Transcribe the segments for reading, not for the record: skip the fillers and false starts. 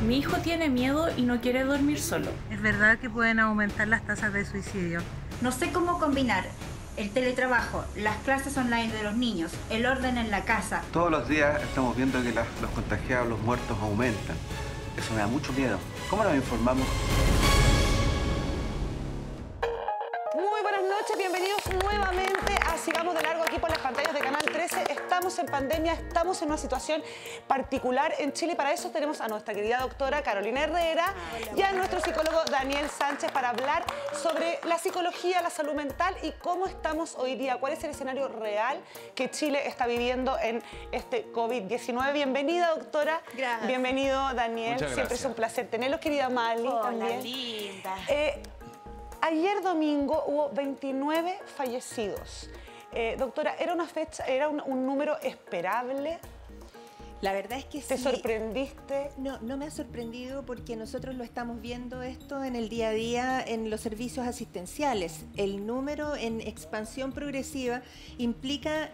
Mi hijo tiene miedo y no quiere dormir solo. Es verdad que pueden aumentar las tasas de suicidio. No sé cómo combinar el teletrabajo, las clases online de los niños, el orden en la casa. Todos los días estamos viendo que los contagiados, los muertos aumentan. Eso me da mucho miedo. ¿Cómo nos informamos? Muy buenas noches, bienvenidos nuevamente a Sigamos de Largo aquí por las pantallas de Canal 13. Estamos en pandemia, estamos en una situación particular en Chile y para eso tenemos a nuestra querida doctora Carolina Herrera y a nuestro psicólogo Daniel Sánchez para hablar sobre la psicología, la salud mental y cómo estamos hoy día, cuál es el escenario real que Chile está viviendo en este COVID-19. Bienvenida, doctora. Gracias. Bienvenido, Daniel. Muchas Siempre gracias. es un placer tenerlos, querida Mali. Hola, también. linda. Ayer domingo hubo 29 fallecidos. Doctora, ¿era una fecha, era un número esperable? La verdad es que sí. ¿Te sorprendiste? No, no me ha sorprendido porque nosotros lo estamos viendo esto en el día a día en los servicios asistenciales. El número en expansión progresiva implica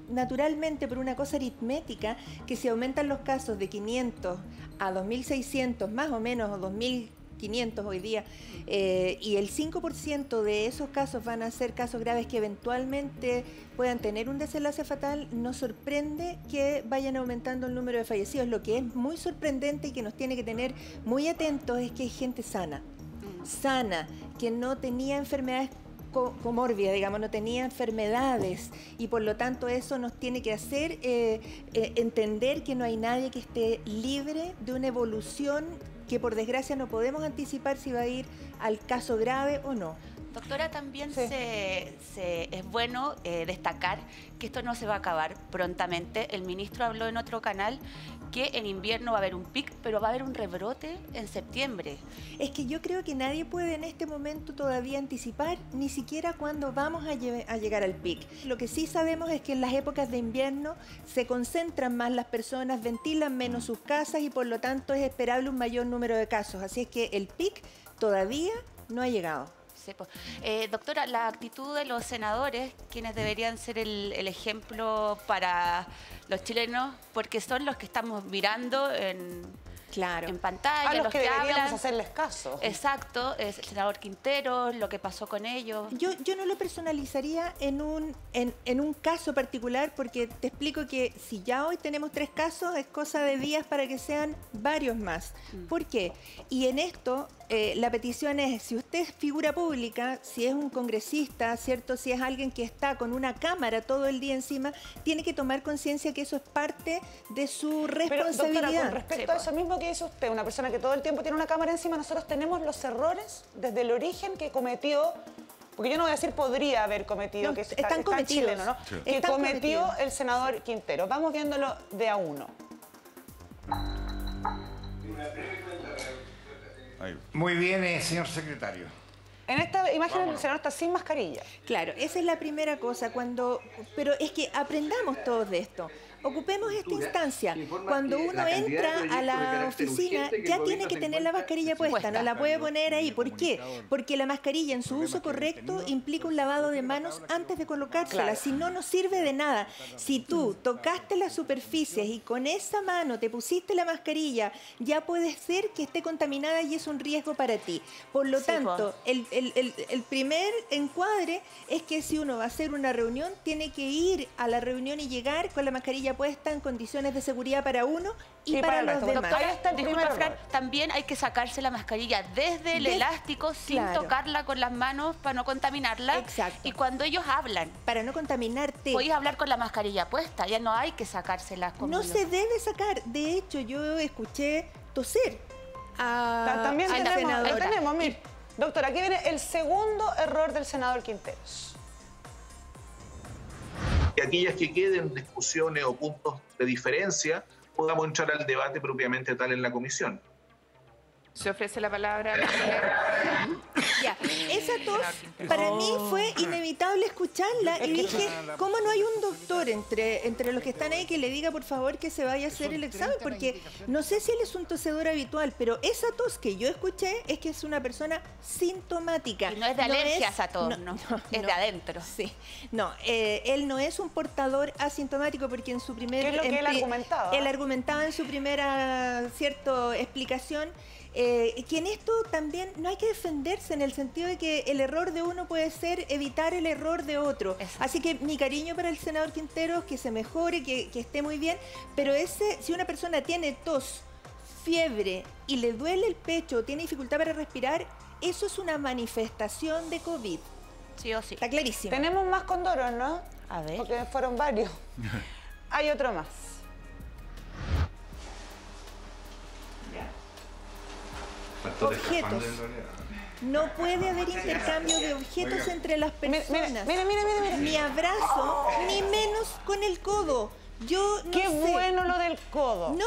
naturalmente por una cosa aritmética que si aumentan los casos de 500 a 2.600 más o menos o 2.500 hoy día, y el 5% de esos casos van a ser casos graves que eventualmente puedan tener un desenlace fatal, nos sorprende que vayan aumentando el número de fallecidos. Lo que es muy sorprendente y que nos tiene que tener muy atentos es que hay gente sana, que no tenía enfermedades comórbidas, digamos, no tenía enfermedades y por lo tanto eso nos tiene que hacer entender que no hay nadie que esté libre de una evolución que por desgracia no podemos anticipar si va a ir al caso grave o no. Doctora, también Sí. es bueno destacar que esto no se va a acabar prontamente. El ministro habló en otro canal que en invierno va a haber un pic, pero va a haber un rebrote en septiembre. Es que yo creo que nadie puede en este momento todavía anticipar ni siquiera cuándo vamos a llegar al pic. Lo que sí sabemos es que en las épocas de invierno se concentran más las personas, ventilan menos sus casas y por lo tanto es esperable un mayor número de casos. Así es que el pic todavía no ha llegado. Sí, pues. Doctora, la actitud de los senadores, quienes deberían ser el ejemplo para los chilenos, porque son los que estamos mirando en pantalla, A los que deberíamos hablan. hacerles caso. Exacto, es el senador Quintero, lo que pasó con ellos. Yo no lo personalizaría en un caso particular porque te explico que si ya hoy tenemos 3 casos es cosa de días para que sean varios más. ¿Por qué? Y en esto la petición es, si usted es figura pública, si es un congresista, ¿cierto? Si es alguien que está con una cámara todo el día encima, tiene que tomar conciencia que eso es parte de su responsabilidad. Pero, doctora, con respecto a eso mismo que dice usted, una persona que todo el tiempo tiene una cámara encima, nosotros tenemos los errores desde el origen que cometió, porque yo no voy a decir podría haber cometido, No, que están cometidos. chileno, ¿no? Sí. Que Están cometió cometidos. el senador Quintero. Vamos viéndolo de a uno. Muy bien, señor secretario. En esta imagen el senador está sin mascarilla. Claro, esa es la primera cosa, pero es que aprendamos todos de esto. Ocupemos esta instancia. Cuando uno entra a la oficina, ya tiene que tener la mascarilla puesta, no la puede poner ahí. ¿Por qué? Porque la mascarilla en su uso correcto implica un lavado de manos antes de colocársela. Claro. Si no, no sirve de nada. Si tú tocaste las superficies y con esa mano te pusiste la mascarilla, ya puede ser que esté contaminada y es un riesgo para ti. Por lo tanto, el primer encuadre es que si uno va a hacer una reunión, tiene que ir a la reunión y llegar con la mascarilla puesta en condiciones de seguridad para uno y para el los resto. demás. Doctora, ahí está el Disculpa, primer Fran, error. también hay que sacarse la mascarilla desde el elástico sin claro. tocarla con las manos para no contaminarla. Exacto. Y cuando ellos hablan, Para no contaminarte. podéis hablar con la mascarilla puesta, ya no hay que sacársela. Como No se debe sacar. De hecho, yo escuché toser a También la tenemos, ahí senadora. tenemos, mire. Doctora, aquí viene el segundo error del senador Quinteros. Que aquellas que queden discusiones o puntos de diferencia podamos entrar al debate propiamente tal en la comisión. Se ofrece la palabra a la Ya, ese esa tos para mí fue inevitable escucharla y dije, ¿cómo no hay un doctor entre los que están ahí que le diga por favor que se vaya a hacer el examen? Porque no sé si él es un tosedor habitual, pero esa tos que yo escuché es que es una persona sintomática. Y no es de alergia esa tos, ¿no? Es de adentro. Sí. No, él no es un portador asintomático porque en su primer... ¿Qué es lo que él argumentaba? Él argumentaba en su primera explicación que en esto también no hay que defenderse en el sentido de que el error de uno puede ser evitar el error de otro. Así que mi cariño para el senador Quinteros, que se mejore, que esté muy bien, pero si una persona tiene tos, fiebre y le duele el pecho, tiene dificultad para respirar, eso es una manifestación de COVID. Sí o sí. Está clarísimo. Tenemos más condoros, ¿no? A ver. Porque fueron varios. Hay otro más. Objetos. No puede haber intercambio de objetos entre las personas. Mira. Ni abrazo, ni menos con el codo. Yo no Qué sé. bueno lo del codo. No,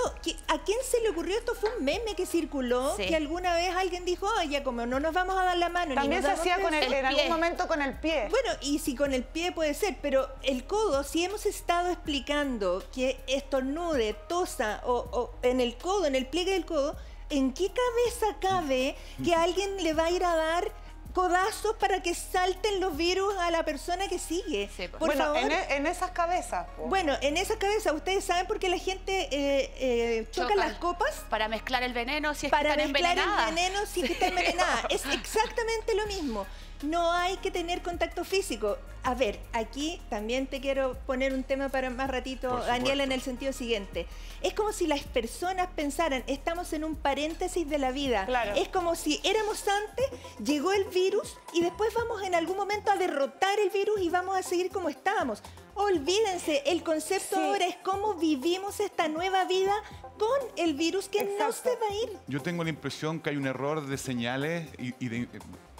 ¿a quién se le ocurrió esto? Fue un meme que circuló, que alguna vez alguien dijo, ya como no nos vamos a dar la mano. También ni nos se hacía damos besos. en algún momento con el pie. Bueno, y si con el pie puede ser, pero el codo, si hemos estado explicando que estornude, tosa o en el codo, en el pliegue del codo, ¿en qué cabeza cabe que alguien le va a ir a dar codazos para que salten los virus a la persona que sigue? Sí, pues. Por favor. En esas cabezas. Po. Bueno, en esa cabeza, ¿ustedes saben por qué la gente choca las copas? Para mezclar el veneno si es Para que están mezclar envenenadas. el veneno si es que está envenenada. Es exactamente lo mismo. No hay que tener contacto físico. A ver, aquí también te quiero poner un tema para más ratito, Daniela, en el sentido siguiente. Es como si las personas pensaran, estamos en un paréntesis de la vida. Claro. Es como si éramos antes, llegó el virus y después vamos en algún momento a derrotar el virus y vamos a seguir como estábamos. Olvídense, el concepto ahora es cómo vivimos esta nueva vida con el virus que no se va a ir. Yo tengo la impresión que hay un error de señales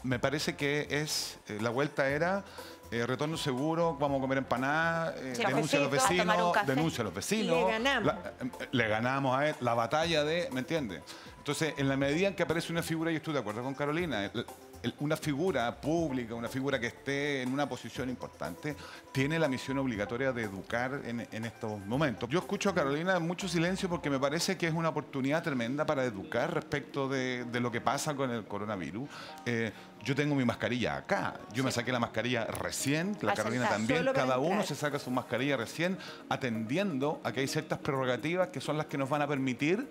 me parece que la vuelta era retorno seguro, vamos a comer empanadas, denuncia a los vecinos, Le ganamos. Le ganamos a él, la batalla ¿me entiendes? Entonces, en la medida en que aparece una figura, y estoy de acuerdo con Carolina, una figura pública, una figura que esté en una posición importante, tiene la misión obligatoria de educar en estos momentos. Yo escucho a Carolina en mucho silencio porque me parece que es una oportunidad tremenda para educar respecto de lo que pasa con el coronavirus. Yo tengo mi mascarilla acá. Yo me saqué la mascarilla recién, la Carolina también. Cada uno se saca su mascarilla recién, atendiendo a que hay ciertas prerrogativas que son las que nos van a permitir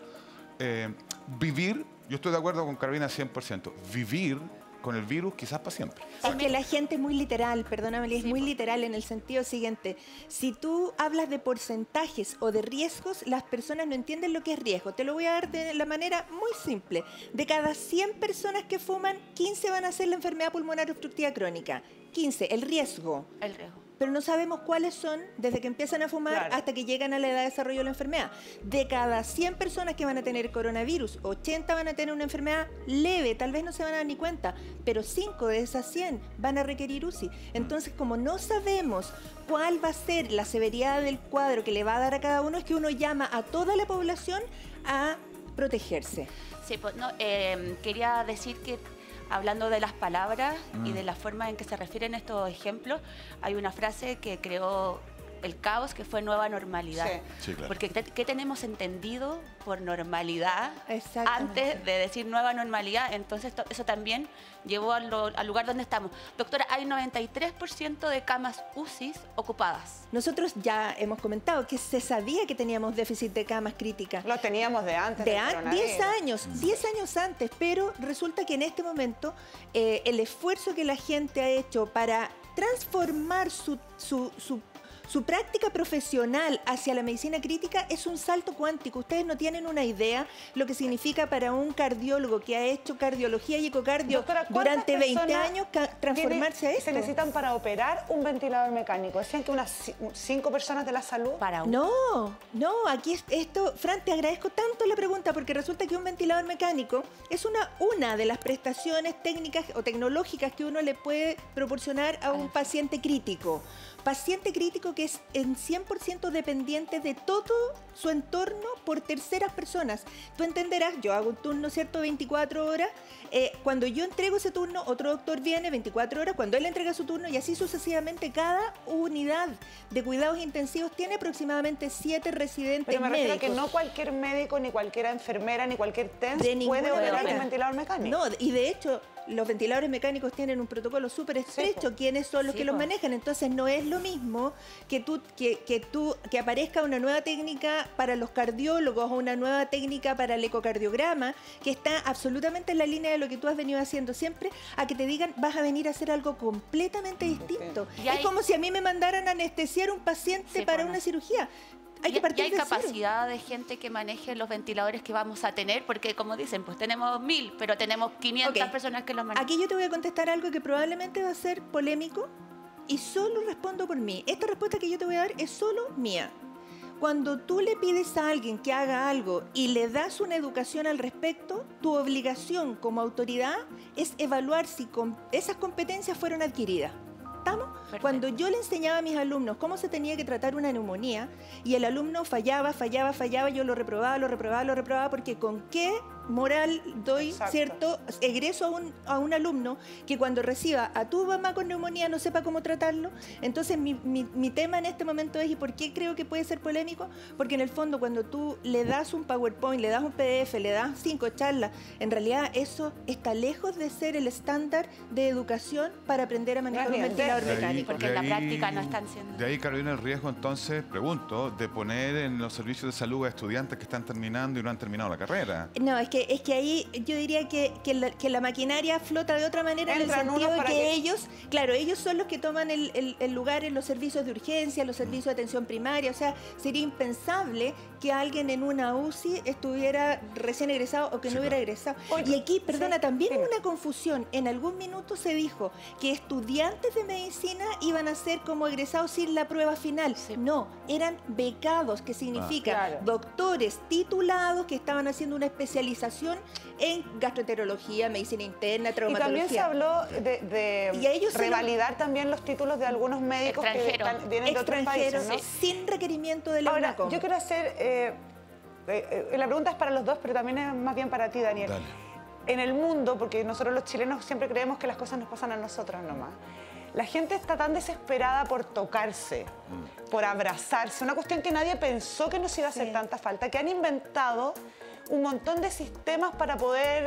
vivir. Yo estoy de acuerdo con Carolina 100%. Vivir con el virus quizás para siempre. Es que la gente es muy literal, perdóname, es muy literal en el sentido siguiente. Si tú hablas de porcentajes o de riesgos, las personas no entienden lo que es riesgo. Te lo voy a dar de la manera muy simple. De cada 100 personas que fuman, 15 van a hacer la enfermedad pulmonar obstructiva crónica. 15, el riesgo. El riesgo. Pero no sabemos cuáles son desde que empiezan a fumar hasta que llegan a la edad de desarrollo de la enfermedad. De cada 100 personas que van a tener coronavirus, 80 van a tener una enfermedad leve, tal vez no se van a dar ni cuenta, pero 5 de esas 100 van a requerir UCI. Entonces, como no sabemos cuál va a ser la severidad del cuadro que le va a dar a cada uno, es que uno llama a toda la población a protegerse. Sí, pues, no, quería decir que hablando de las palabras y de la forma en que se refieren estos ejemplos, hay una frase que creó el caos, que fue nueva normalidad. Sí, claro. Porque ¿qué tenemos entendido por normalidad antes de decir nueva normalidad? Entonces eso también llevó al lugar donde estamos. Doctora, hay 93% de camas UCI ocupadas. Nosotros ya hemos comentado que se sabía que teníamos déficit de camas críticas. Lo teníamos de antes. De 10 años antes, pero resulta que en este momento el esfuerzo que la gente ha hecho para transformar su práctica profesional hacia la medicina crítica es un salto cuántico. Ustedes no tienen una idea lo que significa para un cardiólogo que ha hecho cardiología y ecocardio, doctora, durante 20 años transformarse a esto. ¿Se necesitan para operar un ventilador mecánico? Decían que unas 5 personas de la salud. Para un... No, aquí esto, Fran, te agradezco tanto la pregunta porque resulta que un ventilador mecánico es una de las prestaciones técnicas o tecnológicas que uno le puede proporcionar a un paciente crítico. Paciente crítico que que es en 100% dependiente de todo su entorno por terceras personas. Tú entenderás, yo hago un turno, ¿cierto?, 24 horas. Cuando yo entrego ese turno, otro doctor viene 24 horas, cuando él entrega su turno y así sucesivamente. Cada unidad de cuidados intensivos tiene aproximadamente 7 residentes Pero me refiero médicos. a que no cualquier médico, ni cualquier enfermera, ni cualquier TENS puede operar un ventilador mecánico. No, y de hecho, los ventiladores mecánicos tienen un protocolo súper estrecho, quiénes son los que los manejan. Entonces no es lo mismo que aparezca una nueva técnica para los cardiólogos o una nueva técnica para el ecocardiograma, que está absolutamente en la línea de lo que tú has venido haciendo siempre, a que te digan vas a venir a hacer algo completamente distinto. Es como si a mí me mandaran a anestesiar un paciente para una cirugía. Hay que partir de cero. Capacidad de gente que maneje los ventiladores que vamos a tener, porque como dicen, pues tenemos 1000, pero tenemos 500 personas que los manejan. Aquí yo te voy a contestar algo que probablemente va a ser polémico y solo respondo por mí. Esta respuesta que yo te voy a dar es solo mía. Cuando tú le pides a alguien que haga algo y le das una educación al respecto, tu obligación como autoridad es evaluar si esas competencias fueron adquiridas. ¿Estamos? Perfecto. Cuando yo le enseñaba a mis alumnos cómo se tenía que tratar una neumonía y el alumno fallaba, yo lo reprobaba, porque ¿con qué moral doy, cierto, egreso a un alumno que cuando reciba a tu mamá con neumonía no sepa cómo tratarlo? Entonces mi tema en este momento es, ¿y por qué creo que puede ser polémico? Porque en el fondo cuando tú le das un PowerPoint, le das un PDF, le das 5 charlas, en realidad eso está lejos de ser el estándar de educación para aprender a manejar un ventilador mecánico. Porque en la práctica no están siendo. De ahí, Carolina, el riesgo entonces, pregunto, de poner en los servicios de salud a estudiantes que están terminando y no han terminado la carrera. No, es que ahí yo diría que la maquinaria flota de otra manera. Entran en el sentido de que ellos, claro, ellos son los que toman el lugar en los servicios de urgencia, los servicios de atención primaria. O sea, sería impensable que alguien en una UCI estuviera recién egresado o que no hubiera egresado. Y aquí, perdona, también hubo una confusión. En algún minuto se dijo que estudiantes de medicina iban a ser como egresados sin la prueba final. No, eran becados, que significa doctores titulados que estaban haciendo una especialización en gastroenterología, medicina interna, traumatología. Y también se habló de revalidar también los títulos de algunos médicos que vienen de otros países, ¿no? Sin requerimiento de la UNACOM. Ahora, yo quiero hacer... la pregunta es para los dos, pero también es más bien para ti, Daniel. Dale. En el mundo, porque nosotros los chilenos siempre creemos que las cosas nos pasan a nosotros nomás, la gente está tan desesperada por tocarse, por abrazarse, una cuestión que nadie pensó que nos iba a hacer tanta falta, que han inventado un montón de sistemas para poder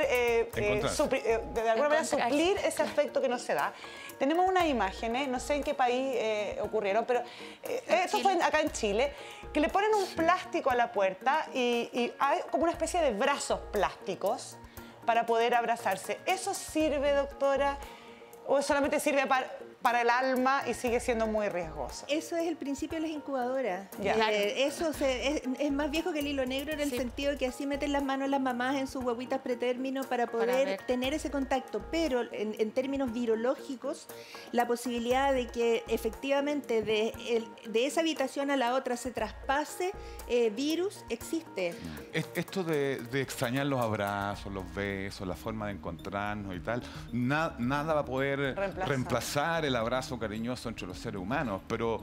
de alguna manera suplir ese afecto que no se da. Tenemos unas imágenes, no sé en qué país ocurrieron, pero esto fue acá en Chile, que le ponen un plástico a la puerta y hay como una especie de brazos plásticos para poder abrazarse. ¿Eso sirve, doctora? ¿O solamente sirve para el alma y sigue siendo muy riesgoso? Eso es el principio de las incubadoras. Eso es más viejo que el hilo negro en el sentido de que así meten las manos las mamás en sus guaguitas pretérmino para poder tener ese contacto. Pero en términos virológicos, la posibilidad de que efectivamente de esa habitación a la otra se traspase virus existe. Esto de extrañar los abrazos, los besos, la forma de encontrarnos y tal, nada va a poder reemplazar el abrazo cariñoso entre los seres humanos, pero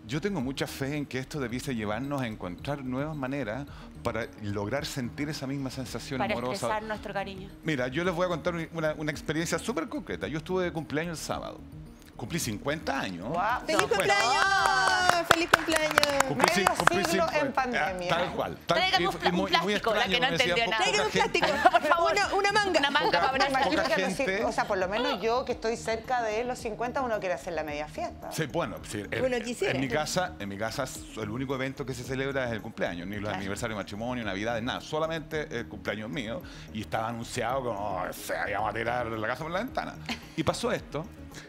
yo tengo mucha fe en que esto debiese llevarnos a encontrar nuevas maneras para lograr sentir esa misma sensación amorosa. Para expresar nuestro cariño. Mira, yo les voy a contar una experiencia súper concreta. Yo estuve de cumpleaños el sábado. Cumplí 50 años. Wow. ¡Feliz cumpleaños! ¡Feliz cumpleaños! Medio siglo en pandemia. Tal cual. Tráigame un plástico, la que no entendió nada. Tráigame un plástico, por favor. Una manga. Una manga para abrazar. O sea, por lo menos yo, que estoy cerca de los 50, uno quiere hacer la media fiesta. Sí, bueno, sí, en mi casa el único evento que se celebra es el cumpleaños. Ni los aniversarios de matrimonio, navidades, nada. Solamente el cumpleaños mío. Y estaba anunciado como, íbamos a tirar la casa por la ventana. Y pasó esto.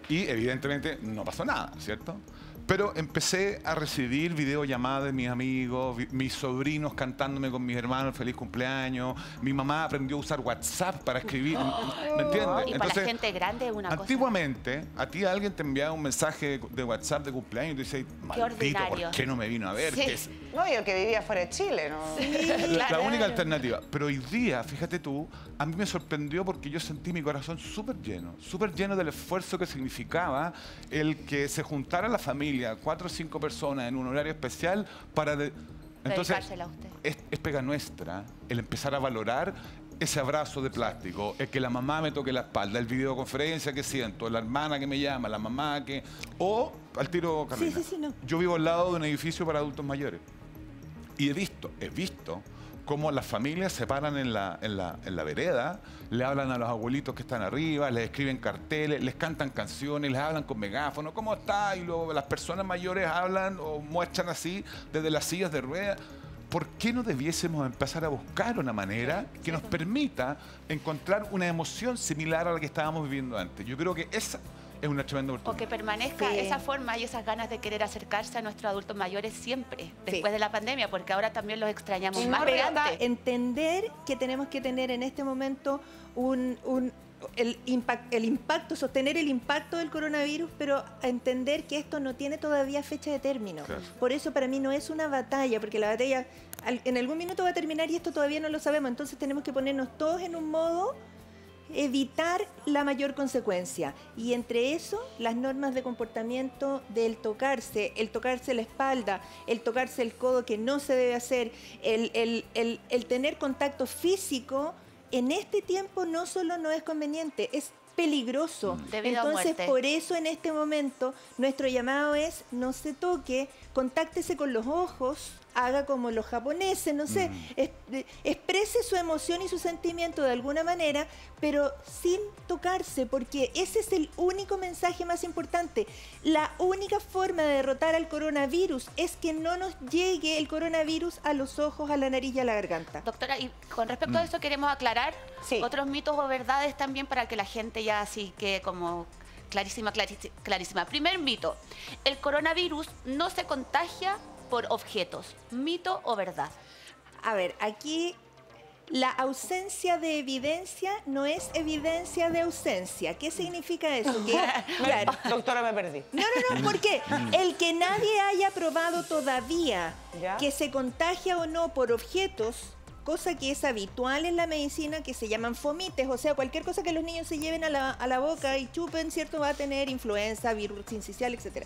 Y evidentemente no pasó nada, ¿cierto? Pero empecé a recibir videollamadas de mis amigos, mis sobrinos cantándome con mis hermanos feliz cumpleaños. Mi mamá aprendió a usar WhatsApp para escribir, ¿me entiendes? Y para la gente grande una cosa. Antiguamente, a ti alguien te enviaba un mensaje de WhatsApp de cumpleaños y te dice, maldito, ¿por qué no me vino a ver? Sí. No, y el que vivía fuera de Chile, ¿no? Sí, la única alternativa. Pero hoy día, fíjate tú, a mí me sorprendió porque yo sentí mi corazón súper lleno del esfuerzo que significaba el que se juntara la familia, 4 o 5 personas en un horario especial para... Entonces, dedicársela a usted. Es pega nuestra el empezar a valorar ese abrazo de plástico, el que la mamá me toque la espalda, el videoconferencia que siento, la hermana que me llama, la mamá que... O al tiro, Carolina. Sí, no. Yo vivo al lado de un edificio para adultos mayores y he visto cómo las familias se paran en la vereda, le hablan a los abuelitos que están arriba, les escriben carteles, les cantan canciones, les hablan con megáfono, ¿cómo está? Y luego las personas mayores hablan o muestran así desde las sillas de ruedas. ¿Por qué no debiésemos empezar a buscar una manera que nos permita encontrar una emoción similar a la que estábamos viviendo antes? Yo creo que esa es una tremenda oportunidad. O que permanezca esa forma y esas ganas de querer acercarse a nuestros adultos mayores siempre, después de la pandemia, porque ahora también los extrañamos más que antes. Entender que tenemos que tener en este momento el impacto, sostener el impacto del coronavirus, pero entender que esto no tiene todavía fecha de término. Claro. Por eso para mí no es una batalla, porque la batalla en algún minuto va a terminar y esto todavía no lo sabemos. Entonces tenemos que ponernos todos en un modo evitar la mayor consecuencia. Y entre eso, las normas de comportamiento del tocarse, el tocarse la espalda, el tocarse el codo, que no se debe hacer, el tener contacto físico, en este tiempo no solo no es conveniente, es peligroso. Entonces, por eso en este momento nuestro llamado es: no se toque, contáctese con los ojos, haga como los japoneses, no sé, exprese su emoción y su sentimiento de alguna manera, pero sin tocarse, porque ese es el único mensaje más importante. La única forma de derrotar al coronavirus es que no nos llegue el coronavirus a los ojos, a la nariz y a la garganta. Doctora, y con respecto a eso queremos aclarar otros mitos o verdades también para que la gente ya así que como clarísima. Primer mito: el coronavirus no se contagia por objetos. ¿Mito o verdad? A ver, aquí la ausencia de evidencia no es evidencia de ausencia. ¿Qué significa eso? Que, claro, doctora, me perdí. No, ¿por qué? El que nadie haya probado todavía que se contagia o no por objetos, cosa que es habitual en la medicina, que se llaman fomites, o sea, cualquier cosa que los niños se lleven a la boca y chupen, ¿cierto? Va a tener influenza, virus sincicial, etc.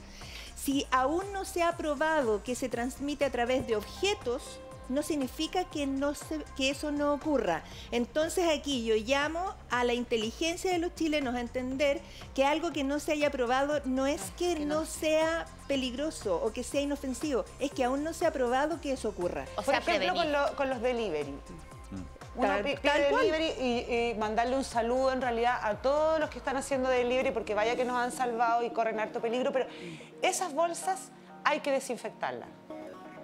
Si aún no se ha probado que se transmite a través de objetos, no significa que eso no ocurra. Entonces aquí yo llamo a la inteligencia de los chilenos a entender que algo que no se haya probado no es que no sea peligroso o que sea inofensivo, es que aún no se ha probado que eso ocurra. O sea, por ejemplo, con los delivery. Uno pide delivery y mandarle un saludo en realidad a todos los que están haciendo delivery, porque vaya que nos han salvado y corren harto peligro, pero esas bolsas hay que desinfectarlas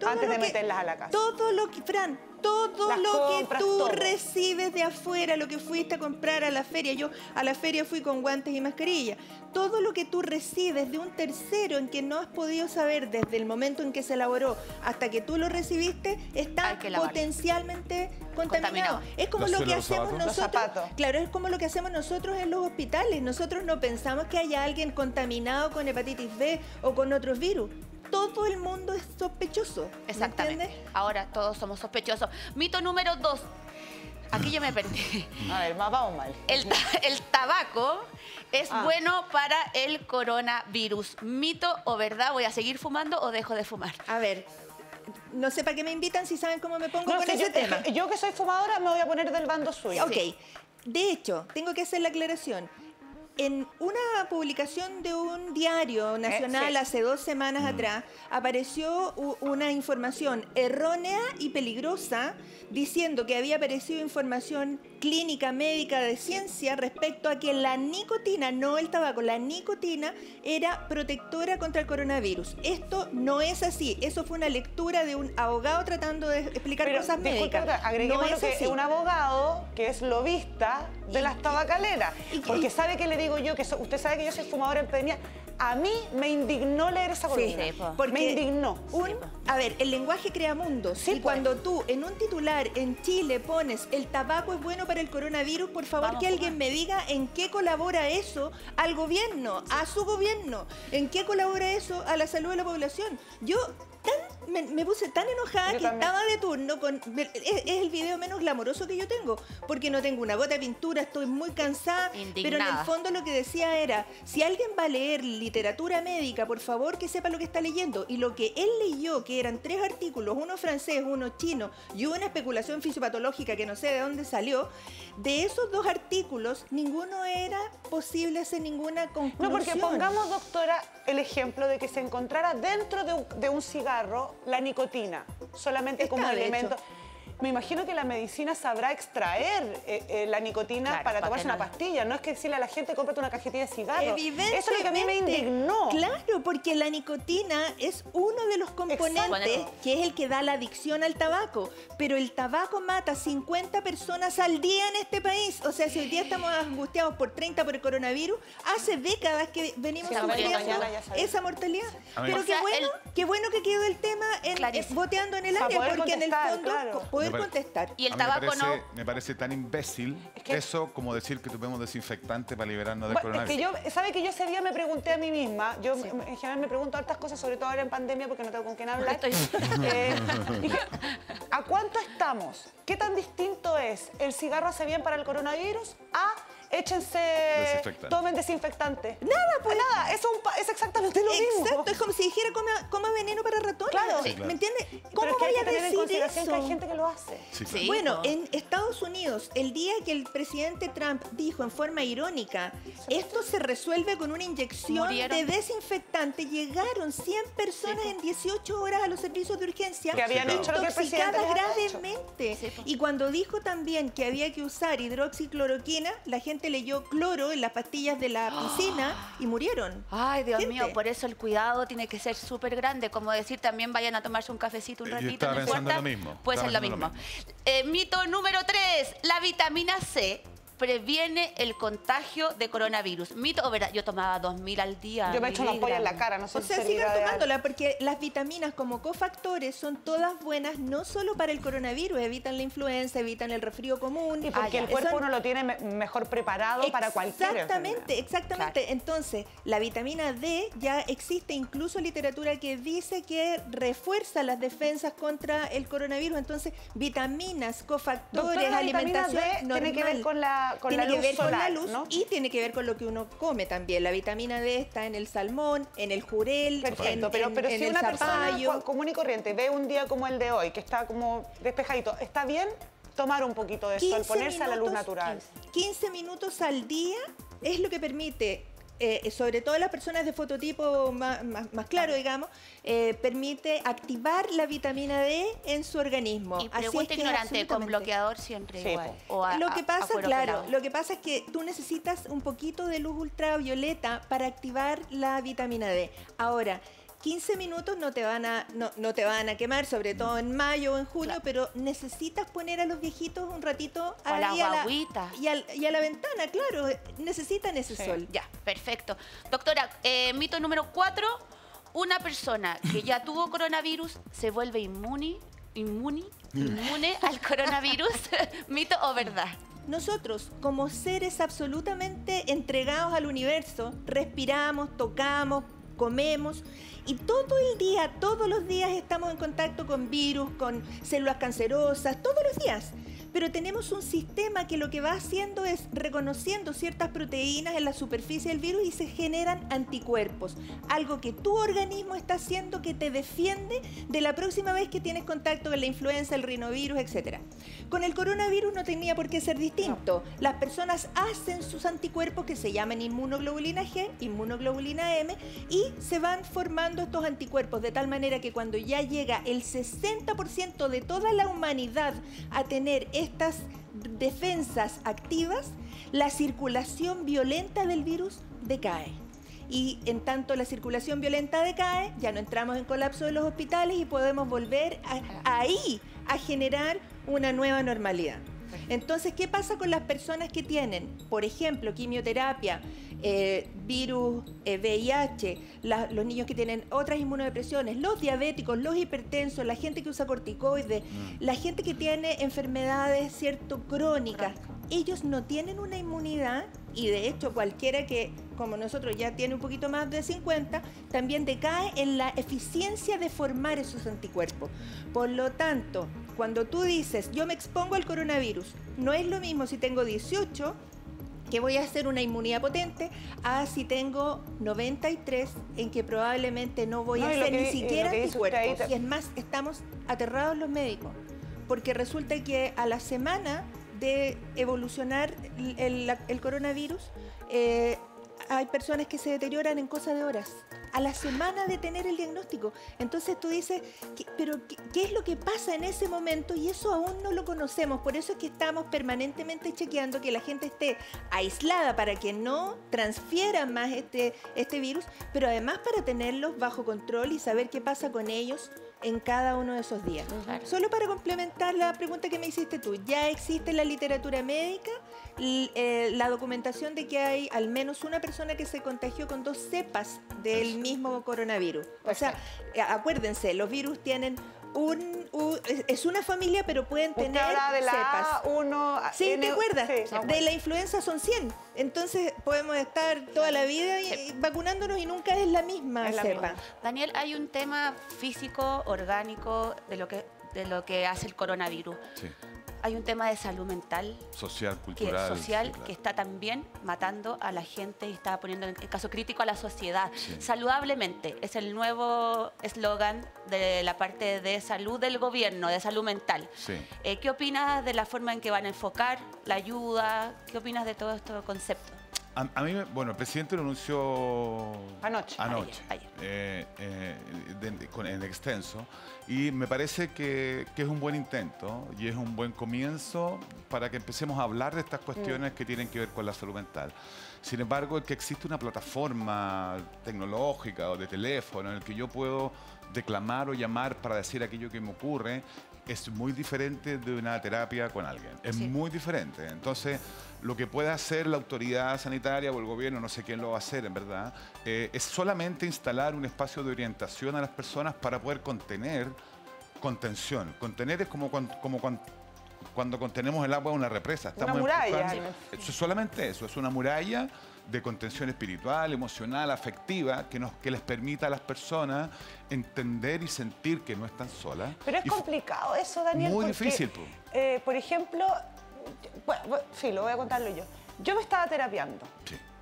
antes de meterlas a la casa. Todo lo que, Fran, todo lo que tú recibes de afuera, lo que fuiste a comprar a la feria, yo a la feria fui con guantes y mascarilla, todo lo que tú recibes de un tercero en que no has podido saber desde el momento en que se elaboró hasta que tú lo recibiste, está potencialmente contaminado. Es como lo que hacemos nosotros. Claro, es como lo que hacemos nosotros en los hospitales. Nosotros no pensamos que haya alguien contaminado con hepatitis B o con otros virus. Todo el mundo es sospechoso. Exactamente. ¿Entiendes? Ahora todos somos sospechosos. Mito número 2. Aquí yo me perdí. A ver, vamos mal. El tabaco es bueno para el coronavirus. ¿Mito o verdad? ¿Voy a seguir fumando o dejo de fumar? A ver, no sé para qué me invitan si saben cómo me pongo con ese tema. Yo que soy fumadora me voy a poner del bando suyo. Ok. De hecho, tengo que hacer la aclaración. En una publicación de un diario nacional hace 2 semanas atrás, apareció una información errónea y peligrosa diciendo que había aparecido información clínica, médica, de ciencia respecto a que la nicotina, no el tabaco, la nicotina era protectora contra el coronavirus. Esto no es así. Eso fue una lectura de un abogado tratando de explicar cosas médicas. Agreguemos no que es un abogado que es lobista de las tabacaleras. Porque sabe que le digo yo, que usted sabe que yo soy fumadora empederniда. A mí me indignó leer esa columna. Porque me indignó. A ver, el lenguaje crea mundos. Y cuando tú en un titular en Chile pones "el tabaco es bueno para el coronavirus", por favor que alguien me diga en qué colabora eso al gobierno, a su gobierno. ¿En qué colabora eso a la salud de la población? Yo me puse tan enojada Yo que también. estaba de turno con... Es el video menos glamoroso que yo tengo, porque no tengo una gota de pintura, estoy muy cansada, pero en Indignada. el fondo lo que decía era, si alguien va a leer literatura médica, por favor que sepa lo que está leyendo. Y lo que él leyó, que eran 3 artículos, uno francés, uno chino y una especulación fisiopatológica que no sé de dónde salió, de esos 2 artículos, ninguno era posible hacer ninguna conclusión. No, porque pongamos, doctora, el ejemplo de que se encontrara dentro de un cigarro la nicotina, solamente Está como de elemento. hecho. Me imagino que la medicina sabrá extraer la nicotina Claro, para para tomarse que una no- pastilla. No es que decirle a la gente, cómprate una cajetilla de cigarro. Evidentemente. Eso es lo que a mí me indignó. Claro, porque la nicotina es uno de los componentes Exacto. que es el que da la adicción al tabaco. Pero el tabaco mata 50 personas al día en este país. O sea, si hoy día estamos angustiados por 30 por el coronavirus, hace décadas que venimos Sí, la mañana sufriendo ya sabía. esa mortalidad. A ver. Pero O sea, qué bueno que quedó el tema Clarísimo. boteando en el Para aire, poder porque en el contestar, fondo claro. poder Me pare- contestar. Y el A mí tabaco me parece tan imbécil que- eso como decir que tomemos desinfectante para liberarnos del Bueno, es coronavirus. que ¿sabe que yo ese día me pregunté a mí misma? Yo en general me pregunto hartas cosas, sobre todo ahora en pandemia, porque no tengo con quién hablar. Dije, ¿a cuánto estamos? ¿Qué tan distinto es el cigarro hace bien para el coronavirus a échense, Desinfectante. tomen desinfectante? Nada, pues. Nada, es exactamente lo mismo. Exacto, es como si dijera coma veneno para ratones. Claro. Sí, ¿Me entiendes? Pero ¿Cómo es que hay voy que a tener en decir consideración eso? que hay gente que lo hace. Sí, claro. Sí, Bueno, po. en Estados Unidos, el día que el presidente Trump dijo en forma irónica, esto se resuelve con una inyección Murieron. de desinfectante, llegaron 100 personas en 18 horas a los servicios de urgencia, Que habían hecho lo que el presidente intoxicadas les había gravemente. Sí, po. Y cuando dijo también que había que usar hidroxicloroquina, la gente leyó cloro en las pastillas de la piscina y murieron. Ay, Dios Gente. mío, por eso el cuidado tiene que ser súper grande. Como decir, también vayan a tomarse un cafecito un Yo ratito. estaba no pensando importa. lo mismo, Puede ser estaba lo pensando mismo. lo Mito número 3. La vitamina C previene el contagio de coronavirus. ¿Mito o verdad? Yo tomaba 2000 al día. Yo me echo una ampolla en la miligramos. cara, no sé O si sea, servirá sigan de algo. tomándola porque las vitaminas como cofactores son todas buenas, no solo para el coronavirus, evitan la influenza, evitan el resfrío común. Y porque ya. el cuerpo Son- uno lo tiene mejor preparado para cualquier Exactamente, enfermedad. exactamente. Entonces, la vitamina D ya existe incluso literatura que dice que refuerza las defensas contra el coronavirus. Entonces, vitaminas, cofactores, Doctora, la vitamina alimentación D normal. tiene que ver con la Tiene que luz ver con la solar, luz ¿no? y tiene que ver con lo que uno come también. La vitamina D está en el salmón, en el jurel, Perfecto, en, pero en si el una persona zapallo. común y corriente ve un día como el de hoy, que está como despejadito, ¿está bien tomar un poquito de sol, 15 ponerse a la luz minutos, natural? 15 minutos al día es lo que permite, sobre todo las personas de fototipo más claro, digamos, permite activar la vitamina D en su organismo. Y Así es pregunta que es ignorante, con absolutamente. bloqueador siempre Sí, igual. po. O Lo que pasa, a cuero claro, pelado. lo que pasa es que tú necesitas un poquito de luz ultravioleta para activar la vitamina D. Ahora, 15 minutos no te van a quemar, sobre todo en mayo o en julio, Claro. pero necesitas poner a los viejitos un ratito O a las ahí guagüitas. y a la ventana, claro, necesitan ese sol. Ya, perfecto. Doctora, mito número 4. Una persona que ya tuvo coronavirus se vuelve inmune al coronavirus. ¿Mito o verdad? Nosotros, como seres absolutamente entregados al universo, respiramos, tocamos, comemos y todo el día, todos los días estamos en contacto con virus, con células cancerosas, todos los días. Pero tenemos un sistema que lo que va haciendo es reconociendo ciertas proteínas en la superficie del virus y se generan anticuerpos. Algo que tu organismo está haciendo que te defiende de la próxima vez que tienes contacto con la influenza, el rinovirus, etc. Con el coronavirus no tenía por qué ser distinto. Las personas hacen sus anticuerpos que se llaman inmunoglobulina G, inmunoglobulina M y se van formando estos anticuerpos de tal manera que cuando ya llega el 60% de toda la humanidad a tener estas defensas activas, la circulación violenta del virus decae. Y en tanto la circulación violenta decae, ya no entramos en colapso de los hospitales y podemos volver ahí a generar una nueva normalidad. Entonces, ¿qué pasa con las personas que tienen, por ejemplo, quimioterapia, virus VIH, los niños que tienen otras inmunodepresiones, los diabéticos, los hipertensos, la gente que usa corticoides, la gente que tiene enfermedades, ¿cierto?, crónicas? Ellos no tienen una inmunidad y de hecho cualquiera que como nosotros ya tiene un poquito más de 50, también decae en la eficiencia de formar esos anticuerpos. Por lo tanto, cuando tú dices, yo me expongo al coronavirus, no es lo mismo si tengo 18, que voy a hacer una inmunidad potente, a si tengo 93, en que probablemente no voy a hacer ni siquiera anticuerpos. Y es más, estamos aterrados los médicos, porque resulta que a la semana de evolucionar el coronavirus, hay personas que se deterioran en cosa de horas, a la semana de tener el diagnóstico. Entonces tú dices, pero ¿qué es lo que pasa en ese momento? Y eso aún no lo conocemos. Por eso es que estamos permanentemente chequeando que la gente esté aislada para que no transfiera más este virus, pero además para tenerlos bajo control y saber qué pasa con ellos en cada uno de esos días. Claro. Solo para complementar la pregunta que me hiciste tú, ya existe en la literatura médica la documentación de que hay al menos una persona que se contagió con 2 cepas del mismo coronavirus. O sea, acuérdense, los virus tienen es una familia, pero pueden tener de la cepas. A1, sí, ¿te acuerdas? Sí, de la influenza son 100. Entonces podemos estar toda la vida vacunándonos y nunca es la misma cepa. Daniel, hay un tema físico, orgánico, de lo que hace el coronavirus. Sí. Hay un tema de salud mental, social, cultural, que está también matando a la gente y está poniendo en caso crítico a la sociedad. Sí. Saludablemente es el nuevo eslogan de la parte de salud del gobierno, de salud mental. Sí. ¿Qué opinas de la forma en que van a enfocar la ayuda? ¿Qué opinas de todo este concepto? A mí, bueno, el presidente lo anunció anoche. Ayer. En extenso, y me parece que es un buen intento y es un buen comienzo para que empecemos a hablar de estas cuestiones que tienen que ver con la salud mental. Sin embargo, el que existe una plataforma tecnológica o de teléfono en el que yo puedo declamar o llamar para decir aquello que me ocurre, es muy diferente de una terapia con alguien. Es muy diferente. Entonces, lo que puede hacer la autoridad sanitaria o el gobierno, no sé quién lo va a hacer en verdad, es solamente instalar un espacio de orientación a las personas para poder contener contención. Contener es como cuando contenemos el agua de una represa. Una muralla. Eso es solamente eso, es una muralla de contención espiritual, emocional, afectiva, que les permita a las personas entender y sentir que no están solas. Pero es complicado eso, Daniel. Muy difícil. Por ejemplo, lo voy a contarlo yo. Yo me estaba terapiando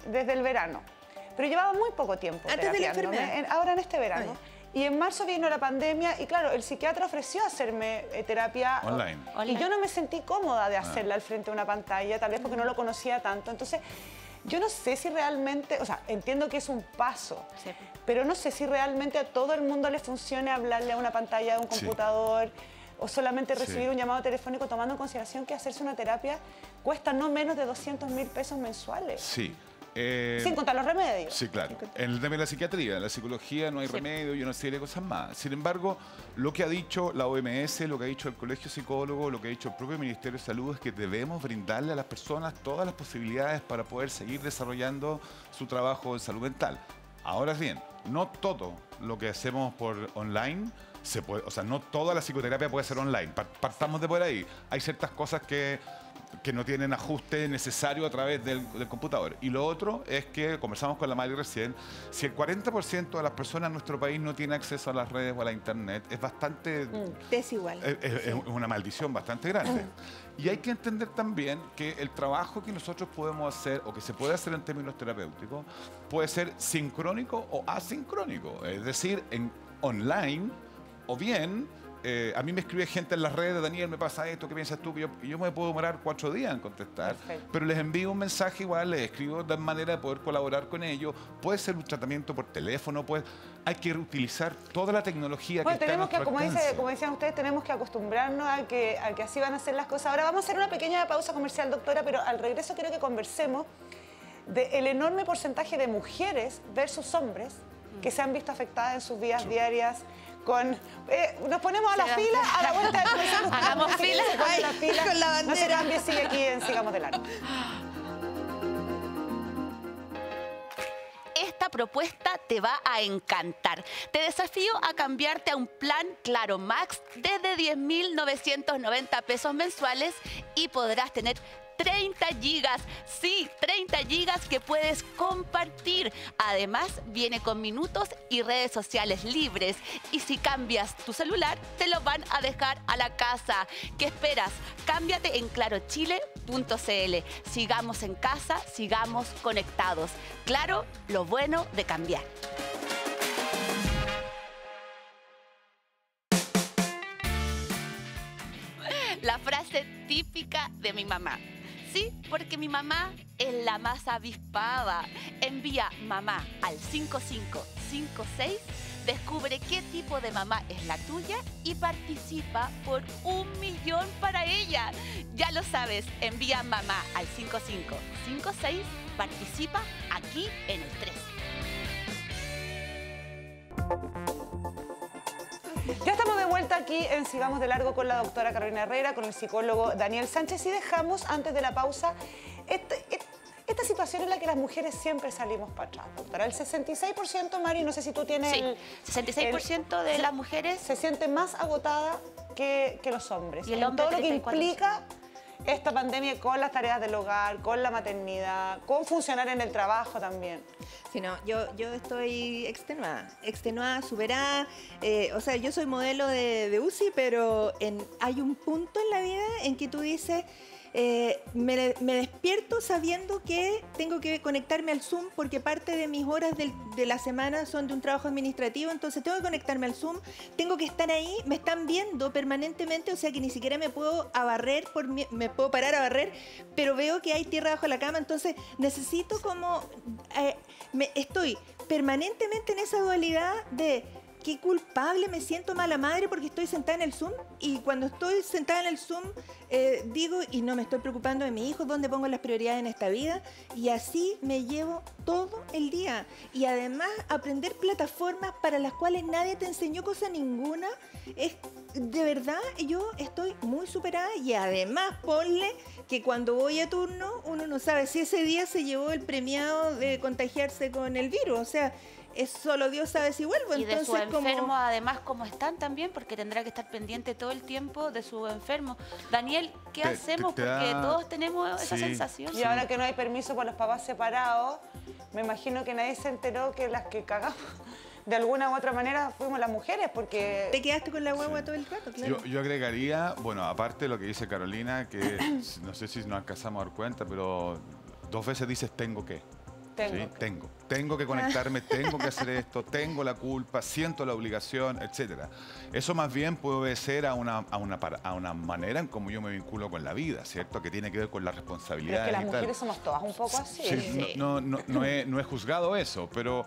desde el verano, pero llevaba muy poco tiempo terapiándome, ahora en este verano. Y en marzo vino la pandemia y claro, el psiquiatra ofreció hacerme terapia online. Y yo no me sentí cómoda de hacerla al frente de una pantalla, tal vez porque no lo conocía tanto. Entonces, yo no sé si realmente, o sea, entiendo que es un paso, pero no sé si realmente a todo el mundo le funcione hablarle a una pantalla de un computador o solamente recibir un llamado telefónico, tomando en consideración que hacerse una terapia cuesta no menos de 200.000 pesos mensuales. Sí. Sin contar los remedios. Sí, claro. En el tema de la psiquiatría, en la psicología no hay remedio y una serie de cosas más. Sin embargo, lo que ha dicho la OMS, lo que ha dicho el Colegio Psicólogo, lo que ha dicho el propio Ministerio de Salud es que debemos brindarle a las personas todas las posibilidades para poder seguir desarrollando su trabajo en salud mental. Ahora bien, no todo lo que hacemos por online se puede, o sea, no toda la psicoterapia puede ser online. Partamos de por ahí. Hay ciertas cosas que no tienen ajuste necesario a través del computador. Y lo otro es que, conversamos con la Mali recién, si el 40% de las personas en nuestro país no tiene acceso a las redes o a la internet, es bastante desigual. Es una maldición bastante grande. Y hay que entender también que el trabajo que nosotros podemos hacer o que se puede hacer en términos terapéuticos puede ser sincrónico o asincrónico. Es decir, en online o bien... a mí me escribe gente en las redes, Daniel, me pasa esto, ¿qué piensas tú? Y yo me puedo demorar 4 días en contestar, pero les envío un mensaje igual, les escribo de manera de poder colaborar con ellos. Puede ser un tratamiento por teléfono, hay que utilizar toda la tecnología que está a nuestro alcance. Como decían ustedes, tenemos que acostumbrarnos a que así van a ser las cosas. Ahora vamos a hacer una pequeña pausa comercial, doctora, pero al regreso quiero que conversemos del enorme porcentaje de mujeres versus hombres que se han visto afectadas en sus vidas diarias. Nos ponemos a la fila, a la vuelta de comenzamos. Hagamos fila. Con la bandera. No se cambie, sigue aquí en Sigamos de Largo. Esta propuesta te va a encantar. Te desafío a cambiarte a un plan Claro Max desde 10.990 pesos mensuales y podrás tener 30 gigas. Sí, 30 gigas que puedes compartir. Además, viene con minutos y redes sociales libres. Y si cambias tu celular, te lo van a dejar a la casa. ¿Qué esperas? Cámbiate en clarochile.cl. Sigamos en casa, sigamos conectados. Claro, lo bueno de cambiar. La frase típica de mi mamá. Sí, porque mi mamá es la más avispada. Envía mamá al 5556, descubre qué tipo de mamá es la tuya y participa por 1 millón para ella. Ya lo sabes, envía mamá al 5556, participa aquí en el 3. Ya estamos de vuelta aquí en Sigamos de Largo con la doctora Carolina Herrera, con el psicólogo Daniel Sánchez, y dejamos antes de la pausa esta situación en la que las mujeres siempre salimos para atrás, doctora. El 66%, Mari, no sé si tú tienes... Sí, 66% de las mujeres se siente más agotada que los hombres. Y el hombre, todo lo que 34%. implica esta pandemia con las tareas del hogar, con la maternidad, con funcionar en el trabajo también. Sí, no, yo estoy extenuada, superada. O sea, yo soy modelo de UCI, pero hay un punto en la vida en que tú dices... me despierto sabiendo que tengo que conectarme al Zoom porque parte de mis horas de la semana son de un trabajo administrativo, entonces tengo que conectarme al Zoom, tengo que estar ahí, me están viendo permanentemente, o sea que ni siquiera me puedo me puedo parar a barrer, pero veo que hay tierra bajo la cama, entonces necesito como... estoy permanentemente en esa dualidad de... Qué culpable, me siento mala madre porque estoy sentada en el Zoom, y cuando estoy sentada en el Zoom digo, y no me estoy preocupando de mi hijo, dónde pongo las prioridades en esta vida, y así me llevo todo el día. Y además aprender plataformas para las cuales nadie te enseñó cosa ninguna, es de verdad, yo estoy muy superada, y además ponle que cuando voy a turno uno no sabe si ese día se llevó el premiado de contagiarse con el virus, o sea, es solo Dios sabe si vuelvo. Y entonces, de sus enfermos, además, cómo están también, porque tendrá que estar pendiente todo el tiempo de sus enfermos. Daniel, ¿qué hacemos? Porque todos tenemos esa sensación. Y ahora que no hay permiso por los papás separados, me imagino que nadie se enteró que las que cagamos de alguna u otra manera fuimos las mujeres, porque... Te quedaste con la guagua todo el rato, claro. Yo agregaría, bueno, aparte de lo que dice Carolina, que no sé si nos alcanzamos a dar cuenta, pero 2 veces dices tengo que. Tengo que conectarme, tengo que hacer esto, tengo la culpa, siento la obligación, etcétera. Eso más bien puede obedecer a una manera en cómo yo me vinculo con la vida, ¿cierto? Que tiene que ver con la responsabilidad. Pero es que las mujeres somos todas un poco así. Sí. No he juzgado eso, pero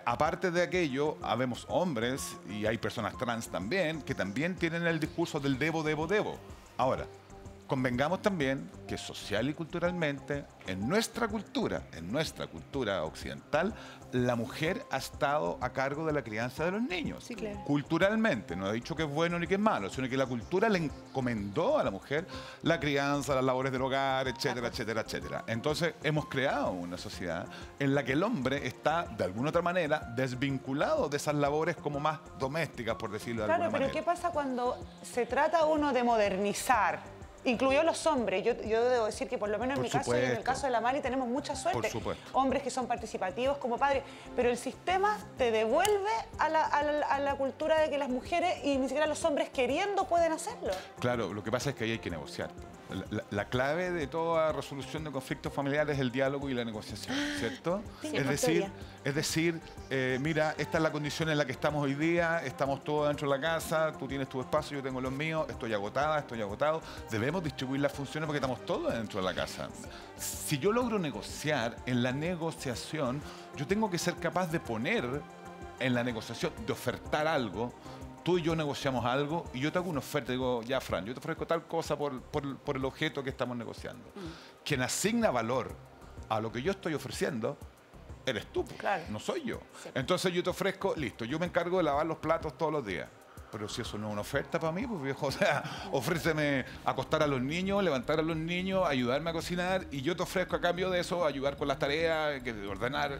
aparte de aquello, habemos hombres y hay personas trans también que también tienen el discurso del debo. Ahora, convengamos también que social y culturalmente, en nuestra cultura occidental, la mujer ha estado a cargo de la crianza de los niños. Sí, claro. Culturalmente, no he dicho que es bueno ni que es malo, sino que la cultura le encomendó a la mujer la crianza, las labores del hogar, etcétera, etcétera, etcétera. Entonces, hemos creado una sociedad en la que el hombre está, de alguna otra manera, desvinculado de esas labores como más domésticas, por decirlo de alguna manera. Claro, pero ¿qué pasa cuando se trata uno de modernizar? Incluido los hombres. Yo debo decir que por lo menos en mi caso y en el caso de la Mari tenemos mucha suerte. Por supuesto. Hombres que son participativos como padres. Pero el sistema te devuelve a la cultura de que las mujeres y ni siquiera los hombres queriendo pueden hacerlo. Claro, lo que pasa es que ahí hay que negociar. La clave de toda resolución de conflictos familiares es el diálogo y la negociación, ¿cierto? Es decir, mira, esta es la condición en la que estamos hoy día, estamos todos dentro de la casa, tú tienes tu espacio, yo tengo los míos, estoy agotada, estoy agotado. Debemos distribuir las funciones porque estamos todos dentro de la casa. Si yo logro negociar, en la negociación, yo tengo que ser capaz de poner en la negociación, de ofertar algo. Tú y yo negociamos algo y yo te hago una oferta, digo, ya, Fran, yo te ofrezco tal cosa por el objeto que estamos negociando. Quien asigna valor a lo que yo estoy ofreciendo eres tú, claro. No soy yo. Sí. Entonces yo te ofrezco, listo, yo me encargo de lavar los platos todos los días. Pero si eso no es una oferta para mí, pues viejo, o sea, ofréceme acostar a los niños, levantar a los niños, ayudarme a cocinar, y yo te ofrezco a cambio de eso ayudar con las tareas, ordenar,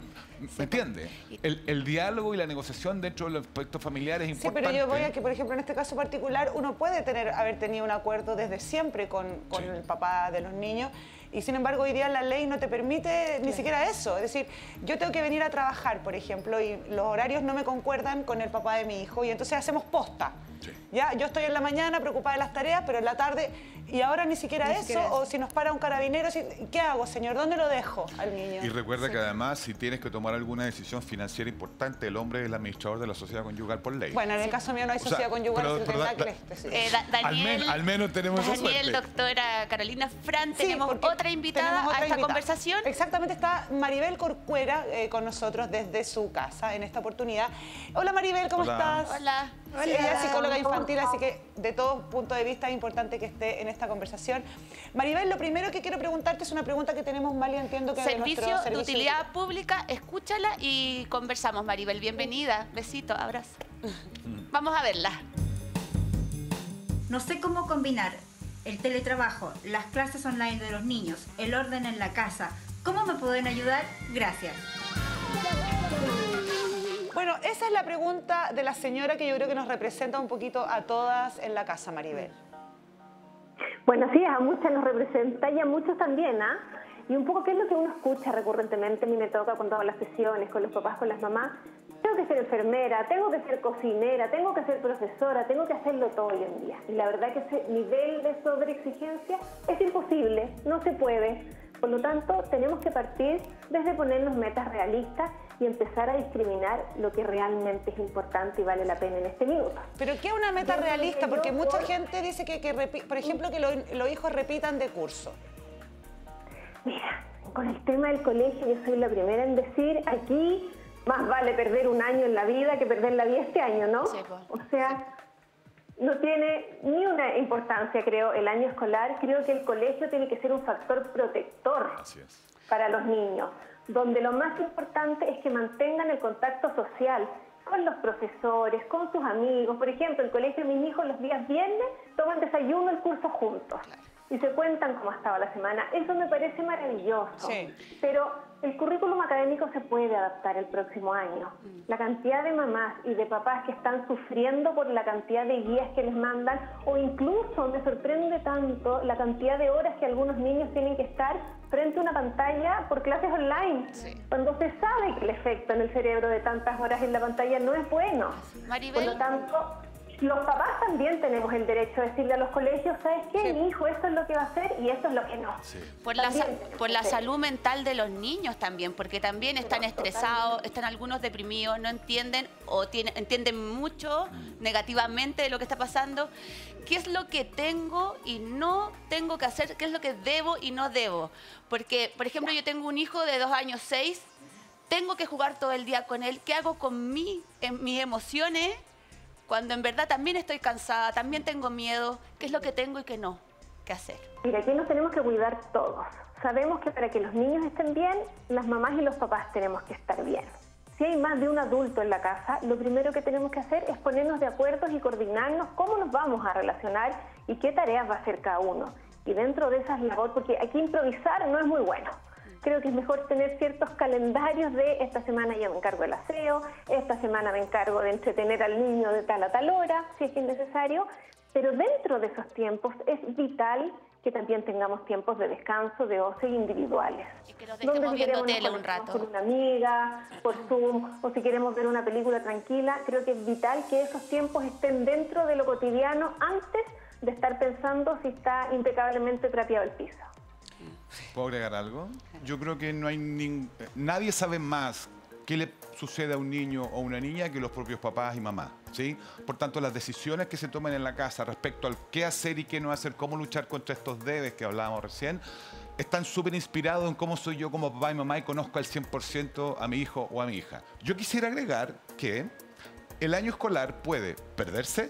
¿me entiendes? El diálogo y la negociación dentro de los aspectos familiares es importante. Sí, pero yo voy a que, por ejemplo, en este caso particular, uno puede haber tenido un acuerdo desde siempre con el papá de los niños, Y sin embargo, hoy día la ley no te permite ni siquiera eso. Es decir, yo tengo que venir a trabajar, por ejemplo, y los horarios no me concuerdan con el papá de mi hijo, y entonces hacemos posta. Sí. ¿Ya? Yo estoy en la mañana preocupada de las tareas, pero en la tarde, y ahora ni siquiera eso, o si nos para un carabinero, ¿qué hago, señor? ¿Dónde lo dejo al niño? Y recuerda que además, si tienes que tomar alguna decisión financiera importante, el hombre es el administrador de la sociedad conyugal por ley. Bueno, en el caso mío no hay sociedad conyugal, al menos tenemos esa suerte. Daniel, doctora Carolina Fran, tenemos otra invitada a esta conversación. Exactamente, está Maribel Corcuera con nosotros desde su casa en esta oportunidad. Hola Maribel, ¿cómo estás? Hola. Ella es psicóloga infantil, así que de todo punto de vista es importante que esté en esta conversación. Maribel, lo primero que quiero preguntarte es una pregunta que tenemos mal y entiendo que Servicio de utilidad pública, escúchala y conversamos, Maribel. Bienvenida, besito, abrazo. Vamos a verla. No sé cómo combinar el teletrabajo, las clases online de los niños, el orden en la casa. ¿Cómo me pueden ayudar? Gracias. Bueno, esa es la pregunta de la señora que yo creo que nos representa un poquito a todas en la casa, Maribel. Bueno, sí, a muchas nos representa y a muchos también, ¿ah? Y un poco qué es lo que uno escucha recurrentemente. A mí me toca cuando hago las sesiones con los papás, con las mamás. Tengo que ser enfermera, tengo que ser cocinera, tengo que ser profesora, tengo que hacerlo todo hoy en día. Y la verdad que ese nivel de sobreexigencia es imposible, no se puede. Por lo tanto, tenemos que partir desde ponernos metas realistas y empezar a discriminar lo que realmente es importante y vale la pena en este minuto. ¿Pero qué es una meta realista? Porque mucha gente dice que por ejemplo, que los hijos repitan de curso. Mira, con el tema del colegio, yo soy la primera en decir, aquí más vale perder un año en la vida que perder la vida este año, ¿no? Sí, pues. O sea, no tiene ni una importancia, creo, el año escolar. Creo que el colegio tiene que ser un factor protector para los niños, donde lo más importante es que mantengan el contacto social con los profesores, con sus amigos. Por ejemplo, el colegio de mis hijos los días viernes toman desayuno el curso juntos y se cuentan cómo estaba la semana. Eso me parece maravilloso, pero el currículum académico se puede adaptar el próximo año. La cantidad de mamás y de papás que están sufriendo por la cantidad de guías que les mandan, o incluso me sorprende tanto la cantidad de horas que algunos niños tienen que estar frente a una pantalla por clases online, cuando se sabe que el efecto en el cerebro de tantas horas en la pantalla no es bueno. Maribel. Por lo tanto, los papás también tenemos el derecho de decirle a los colegios, ¿sabes qué? Mi hijo, esto es lo que va a hacer y esto es lo que no. Por la salud mental de los niños también, porque también están estresados, están algunos deprimidos, no entienden o entienden mucho negativamente de lo que está pasando. ¿Qué es lo que tengo y no tengo que hacer? ¿Qué es lo que debo y no debo? Porque, por ejemplo, yo tengo un hijo de 2 años, 6, tengo que jugar todo el día con él. ¿Qué hago con mis emociones? Cuando en verdad también estoy cansada, también tengo miedo, ¿qué es lo que tengo y qué no? ¿Qué hacer? Mira, aquí nos tenemos que cuidar todos. Sabemos que para que los niños estén bien, las mamás y los papás tenemos que estar bien. Si hay más de un adulto en la casa, lo primero que tenemos que hacer es ponernos de acuerdo y coordinarnos cómo nos vamos a relacionar y qué tareas va a hacer cada uno. Y dentro de esas labores, porque aquí improvisar no es muy bueno. Creo que es mejor tener ciertos calendarios de esta semana yo me encargo del aseo, esta semana me encargo de entretener al niño de tal a tal hora, si es que es necesario, pero dentro de esos tiempos es vital que también tengamos tiempos de descanso, de ocio individuales. Y que nos dejemos viendo tele un rato. Con una amiga, por Zoom, o si queremos ver una película tranquila, creo que es vital que esos tiempos estén dentro de lo cotidiano antes de estar pensando si está impecablemente trapeado el piso. ¿Puedo agregar algo? Yo creo que no hay nadie sabe más qué le sucede a un niño o una niña que los propios papás y mamás, ¿sí? Por tanto, las decisiones que se toman en la casa respecto al qué hacer y qué no hacer, cómo luchar contra estos debes que hablábamos recién, están súper inspirados en cómo soy yo como papá y mamá y conozco al 100% a mi hijo o a mi hija. Yo quisiera agregar que el año escolar puede perderse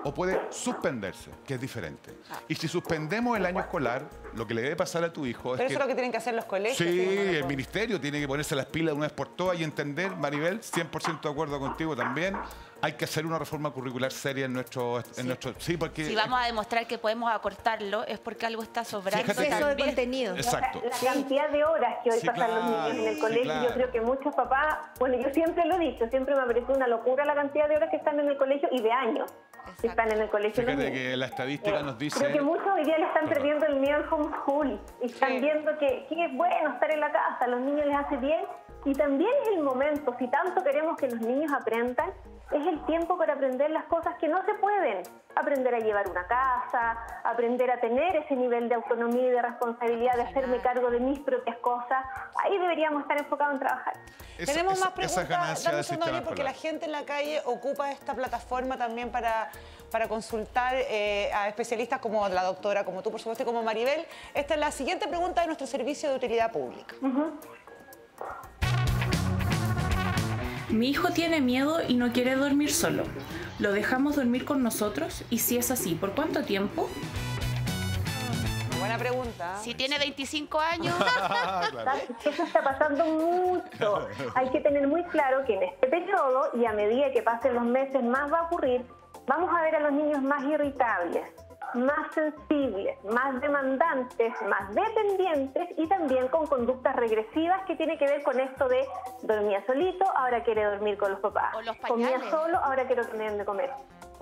o puede suspenderse, que es diferente. Y si suspendemos el año escolar, lo que le debe pasar a tu hijo es Pero eso es lo que tienen que hacer los colegios. Sí, el ministerio tiene que ponerse las pilas de una vez por todas y entender, Maribel, 100% de acuerdo contigo también, hay que hacer una reforma curricular seria en nuestro... Sí, porque... Si vamos a demostrar que podemos acortarlo, es porque algo está sobrando. Exceso de contenido. Exacto. La cantidad de horas que hoy pasan los niños en el colegio, yo creo que muchos papás, bueno, yo siempre lo he dicho, siempre me ha parecido una locura la cantidad de horas que están en el colegio y de años. que están en el colegio. Fíjate que la estadística nos dice... Creo que muchos hoy día le están perdiendo el miedo al homeschool y están viendo que es bueno estar en la casa, a los niños les hace bien y también es el momento, si tanto queremos que los niños aprendan, es el tiempo para aprender las cosas que no se pueden. Aprender a llevar una casa, aprender a tener ese nivel de autonomía y de responsabilidad, de hacerme cargo de mis propias cosas. Ahí deberíamos estar enfocados en trabajar. Tenemos más preguntas, dame un segundo, porque la gente en la calle ocupa esta plataforma también para consultar a especialistas como la doctora, como tú, por supuesto, y como Maribel. Esta es la siguiente pregunta de nuestro servicio de utilidad pública. Mi hijo tiene miedo y no quiere dormir solo. ¿Lo dejamos dormir con nosotros? Y si es así, ¿por cuánto tiempo? Buena pregunta. Si tiene 25 años. Eso está pasando mucho. Hay que tener muy claro que en este periodo, y a medida que pasen los meses más va a ocurrir, vamos a ver a los niños más irritables, más sensibles, más demandantes, más dependientes y también con conductas regresivas que tiene que ver con esto de dormía solito, ahora quiere dormir con los papás. O los comía solo, ahora quiero que me den de comer.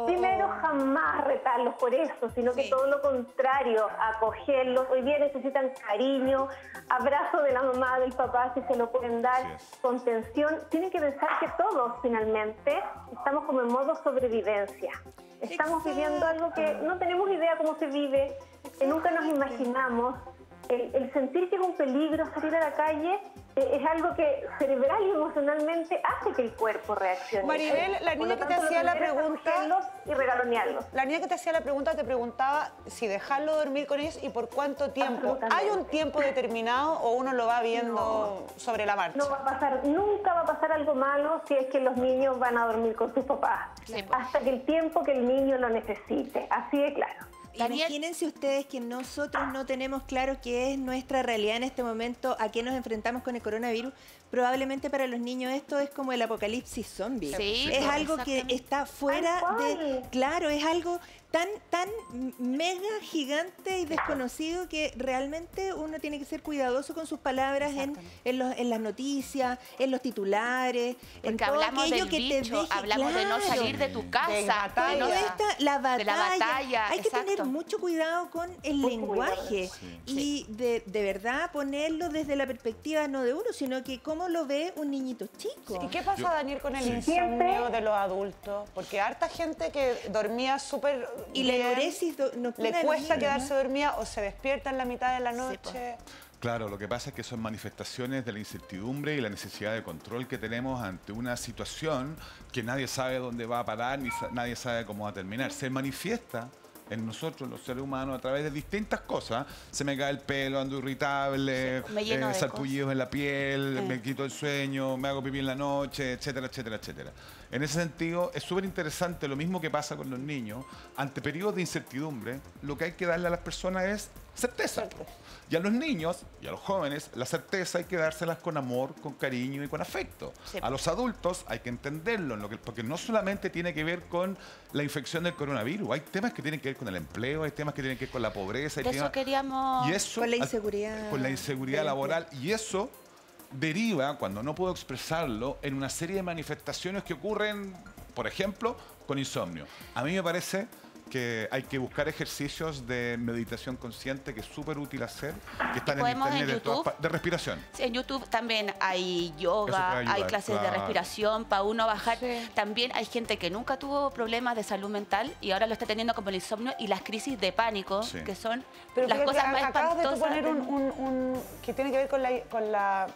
Primero, jamás retarlos por eso, sino que todo lo contrario, acogerlos. Hoy día necesitan cariño, abrazo de la mamá, del papá, si se lo pueden dar, contención. Tienen que pensar que todos, finalmente, estamos como en modo sobrevivencia. Estamos viviendo algo que no tenemos idea cómo se vive, que nunca nos imaginamos. El sentir que es un peligro salir a la calle es algo que cerebral y emocionalmente hace que el cuerpo reaccione. Maribel, la niña que te hacía la pregunta... y regalonearlos. La niña que te hacía la pregunta te preguntaba si dejarlo dormir con ellos y por cuánto tiempo. ¿Hay un tiempo determinado o uno lo va viendo sobre la marcha? No va a pasar, nunca va a pasar algo malo si es que los niños van a dormir con sus papás. Hasta que el tiempo que el niño lo necesite. Así de claro. Imagínense ustedes que nosotros no tenemos claro qué es nuestra realidad en este momento, a qué nos enfrentamos con el coronavirus. Probablemente para los niños esto es como el apocalipsis zombie. Es algo que está fuera de... Claro, es algo tan mega gigante y desconocido que realmente uno tiene que ser cuidadoso con sus palabras en las noticias, en los titulares, en todo hablamos aquello del que bicho, te deje, hablamos de no salir de tu casa, la batalla. Hay que exacto. tener mucho cuidado con el lenguaje y de verdad ponerlo desde la perspectiva no de uno, sino que cómo lo ve un niñito chico. ¿Y qué pasa, Daniel, con el insomnio de los adultos? Porque harta gente que dormía súper y la enuresis le cuesta quedarse dormida o se despierta en la mitad de la noche. Claro, lo que pasa es que son manifestaciones de la incertidumbre y la necesidad de control que tenemos ante una situación que nadie sabe dónde va a parar ni nadie sabe cómo va a terminar. Se manifiesta en nosotros, los seres humanos, a través de distintas cosas. Se me cae el pelo, ando irritable, sarpullidos en la piel, me quito el sueño, me hago pipí en la noche, etcétera, etcétera, etcétera. En ese sentido, es súper interesante lo mismo que pasa con los niños. Ante periodos de incertidumbre, lo que hay que darle a las personas es certeza. Y a los niños y a los jóvenes, la certeza hay que dárselas con amor, con cariño y con afecto. A los adultos hay que entenderlo, porque no solamente tiene que ver con la infección del coronavirus, hay temas que tienen que ver con el empleo, hay temas que tienen que ver con la pobreza. Eso queríamos... Y eso, con la inseguridad. Con la inseguridad laboral. Y eso deriva, cuando no puedo expresarlo, en una serie de manifestaciones que ocurren, por ejemplo, con insomnio. A mí me parece que hay que buscar ejercicios de meditación consciente, que es súper útil hacer, que están en internet de respiración. Sí, en YouTube también hay yoga, hay clases de respiración para uno bajar. También hay gente que nunca tuvo problemas de salud mental y ahora lo está teniendo como el insomnio y las crisis de pánico, que son las cosas más acabas espantosas. de poner un que tiene que ver con la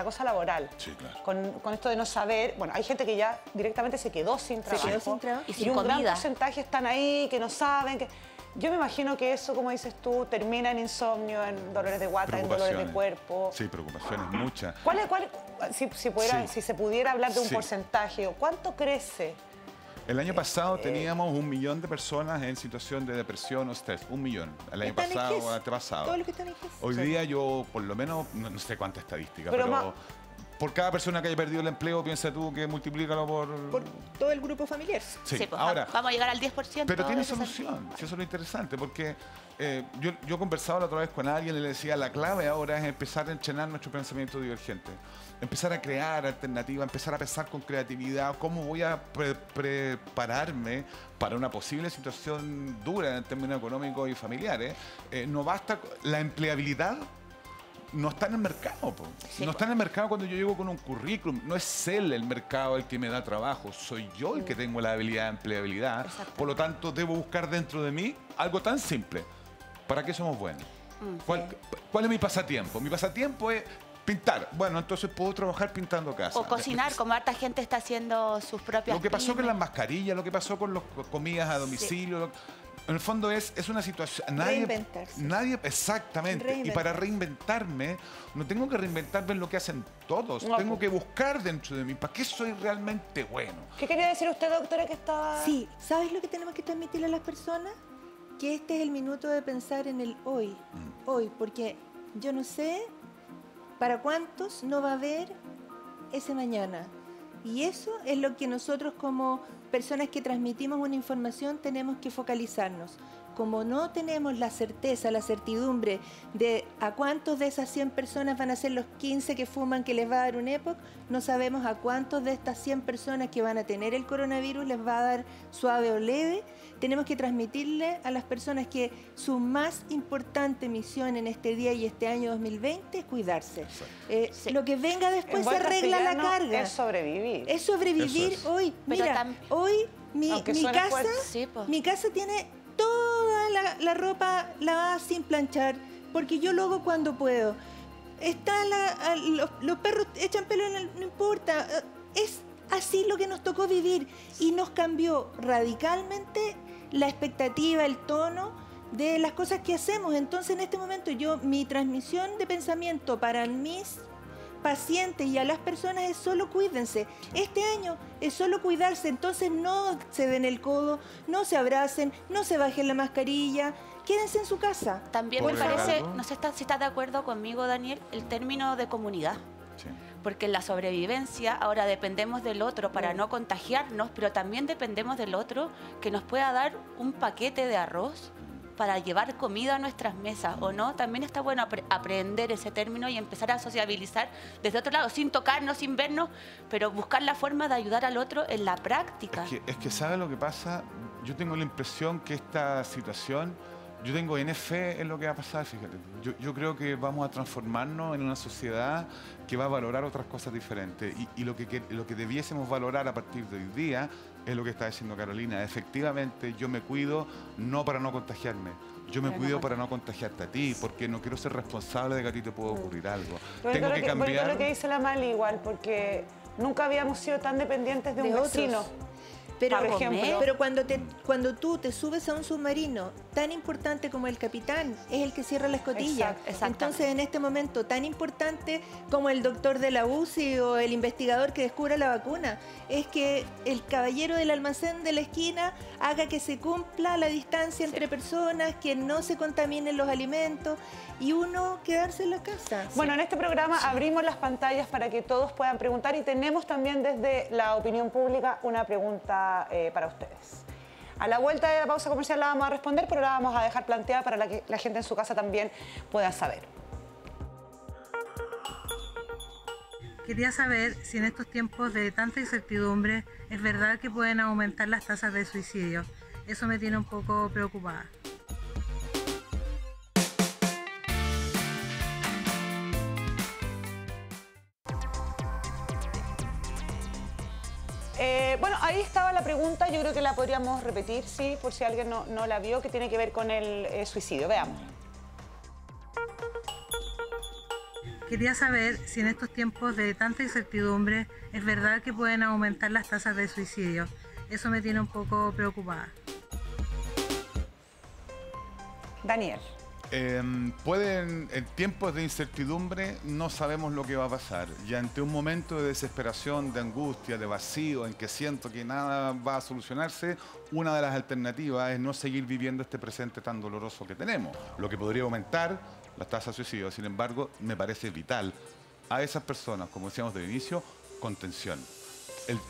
cosa laboral. Sí, claro. Con esto de no saber. Bueno, hay gente que ya directamente se quedó sin trabajo. Y sin un comida. gran porcentaje están ahí que no saben. Yo me imagino que eso, como dices tú, termina en insomnio, en dolores de guata, en dolores de cuerpo. Sí, preocupaciones muchas. Si se pudiera hablar de un porcentaje, ¿cuánto crece? El año pasado teníamos 1 millón de personas en situación de depresión o estrés. 1 millón. El año pasado o antepasado. Todo lo que está en Hoy día yo, por lo menos, no sé cuánta estadística, pero por cada persona que haya perdido el empleo, piensa tú que multiplícalo por todo el grupo familiar. Sí, Sí, pues, ahora, vamos a llegar al 10%. pero tiene de ese solución, si eso es lo interesante, porque yo conversaba la otra vez con alguien y le decía, la clave ahora es empezar a entrenar nuestro pensamiento divergente, empezar a crear alternativas, empezar a pensar con creatividad, cómo voy a prepararme para una posible situación dura en términos económicos y familiares. No basta, la empleabilidad no está en el mercado, po. Sí, no está en el mercado cuando yo llego con un currículum. No es él el mercado el que me da trabajo, soy yo el que tengo la habilidad de empleabilidad. Por lo tanto, debo buscar dentro de mí algo tan simple. ¿Para qué somos buenos? ¿Cuál es mi pasatiempo? Mi pasatiempo es pintar. Bueno, entonces puedo trabajar pintando casas. O cocinar, como harta gente está haciendo sus propias. Lo que pasó con las mascarillas, lo que pasó con las comidas a domicilio. En el fondo es una situación... Nadie, exactamente. Y para reinventarme, no tengo que reinventarme en lo que hacen todos. No, tengo que buscar dentro de mí. ¿Para qué soy realmente bueno? ¿Qué quería decir usted, doctora, que estaba...? Sí, ¿sabes lo que tenemos que transmitirle a las personas? Que este es el minuto de pensar en el hoy. Hoy, porque yo no sé para cuántos no va a haber ese mañana. Y eso es lo que nosotros como personas que transmitimos una información tenemos que focalizarnos. Como no tenemos la certeza, la certidumbre de a cuántos de esas 100 personas van a ser los 15 que fuman que les va a dar un EPOC, no sabemos a cuántos de estas 100 personas que van a tener el coronavirus les va a dar suave o leve. Tenemos que transmitirle a las personas que su más importante misión en este día y este año 2020 es cuidarse. Lo que venga después se arregla la carga. Es sobrevivir. Es sobrevivir hoy. Mira, hoy mi casa tiene toda la ropa lavada sin planchar, porque yo lo hago cuando puedo. Los perros echan pelo, no importa. Es así lo que nos tocó vivir y nos cambió radicalmente la expectativa, el tono de las cosas que hacemos. Entonces, en este momento, mi transmisión de pensamiento para mis pacientes y a las personas es solo cuídense. Este año es solo cuidarse, entonces no se den el codo, no se abracen, no se bajen la mascarilla, quédense en su casa. También me parece, no sé si estás de acuerdo conmigo, Daniel, el término de comunidad. Sí. Porque en la sobrevivencia ahora dependemos del otro para no contagiarnos, pero también dependemos del otro que nos pueda dar un paquete de arroz para llevar comida a nuestras mesas, ¿o no? También está bueno aprender ese término y empezar a sociabilizar desde otro lado, sin tocarnos, sin vernos, pero buscar la forma de ayudar al otro en la práctica. Es que ¿sabe lo que pasa? Yo tengo la impresión que esta situación, yo tengo fe en lo que va a pasar, fíjate. Yo creo que vamos a transformarnos en una sociedad que va a valorar otras cosas diferentes. Y lo que debiésemos valorar a partir de hoy día es lo que está diciendo Carolina. Efectivamente, yo me cuido no para no contagiarme. Yo me cuido para no contagiarte a ti, porque no quiero ser responsable de que a ti te pueda ocurrir algo. Tengo que cambiar. Lo que dice la Mali igual, porque nunca habíamos sido tan dependientes de un vecino. Pero, por ejemplo, pero cuando tú te subes a un submarino tan importante como el capitán, es el que cierra la escotilla. Entonces, en este momento tan importante como el doctor de la UCI o el investigador que descubra la vacuna, es que el caballero del almacén de la esquina haga que se cumpla la distancia entre personas, que no se contaminen los alimentos y uno quedarse en la casa. Bueno, en este programa abrimos las pantallas para que todos puedan preguntar y tenemos también desde la opinión pública una pregunta para ustedes. A la vuelta de la pausa comercial la vamos a responder, pero la vamos a dejar planteada para que la gente en su casa también pueda saber. Quería saber si en estos tiempos de tanta incertidumbre es verdad que pueden aumentar las tasas de suicidio. Eso me tiene un poco preocupada. Bueno, ahí estaba la pregunta, yo creo que la podríamos repetir, sí, por si alguien no la vio, que tiene que ver con el suicidio. Veamos. Quería saber si en estos tiempos de tanta incertidumbre es verdad que pueden aumentar las tasas de suicidio. Eso me tiene un poco preocupada. Daniel. En tiempos de incertidumbre no sabemos lo que va a pasar. Y ante un momento de desesperación, de angustia, de vacío, en que siento que nada va a solucionarse, una de las alternativas es no seguir viviendo este presente tan doloroso que tenemos, lo que podría aumentar las tasas de suicidio. Sin embargo, me parece vital a esas personas, como decíamos de inicio, contención.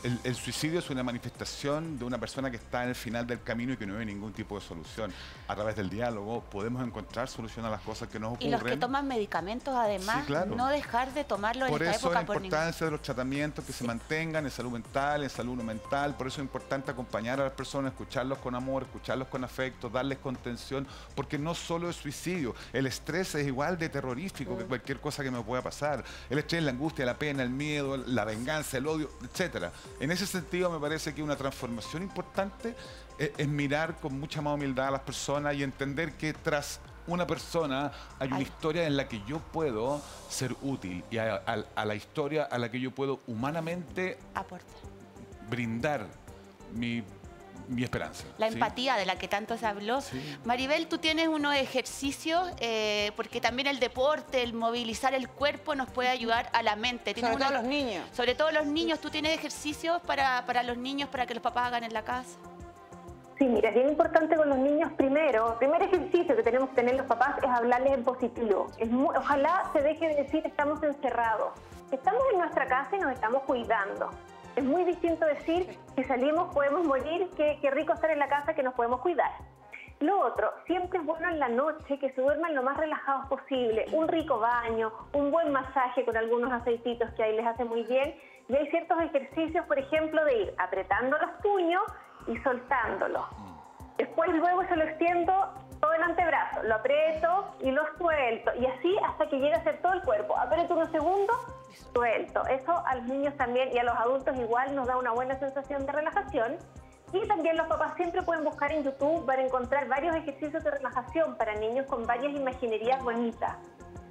El suicidio es una manifestación de una persona que está en el final del camino y que no ve ningún tipo de solución. A través del diálogo podemos encontrar solución a las cosas que nos ocurren. Y los que toman medicamentos, además, sí, claro, no dejar de tomarlo en esta época. Por eso la importancia de los tratamientos que se mantengan en salud mental, en salud no mental. Por eso es importante acompañar a las personas, escucharlos con amor, escucharlos con afecto, darles contención, porque no solo es suicidio. El estrés es igual de terrorífico que cualquier cosa que me pueda pasar. El estrés, la angustia, la pena, el miedo, la venganza, el odio, etcétera. En ese sentido, me parece que una transformación importante es mirar con mucha más humildad a las personas y entender que tras una persona hay una historia en la que yo puedo ser útil y a la historia a la que yo puedo humanamente brindar mi esperanza. La empatía de la que tanto se habló. Sí. Maribel, tú tienes unos ejercicios, porque también el deporte, el movilizar el cuerpo nos puede ayudar a la mente. Sobre todo los niños. Sobre todo los niños. ¿Tú tienes ejercicios para los niños, para que los papás hagan en la casa? Sí, mira, es bien importante con los niños primero. El primer ejercicio que tenemos que tener los papás es hablarles en positivo. Ojalá se deje de decir estamos encerrados. Estamos en nuestra casa y nos estamos cuidando. Es muy distinto decir, si salimos podemos morir, qué rico estar en la casa, que nos podemos cuidar. Lo otro, siempre es bueno en la noche que se duerman lo más relajados posible. Un rico baño, un buen masaje con algunos aceititos que ahí les hace muy bien. Y hay ciertos ejercicios, por ejemplo, de ir apretando los puños y soltándolos. Después luego se lo extiendo todo el antebrazo, lo aprieto y lo suelto. Y así hasta que llegue a ser todo el cuerpo. Aprieto unos segundos, suelto. Eso a los niños también y a los adultos igual nos da una buena sensación de relajación. Y también los papás siempre pueden buscar en YouTube para encontrar varios ejercicios de relajación para niños con varias imaginerías bonitas,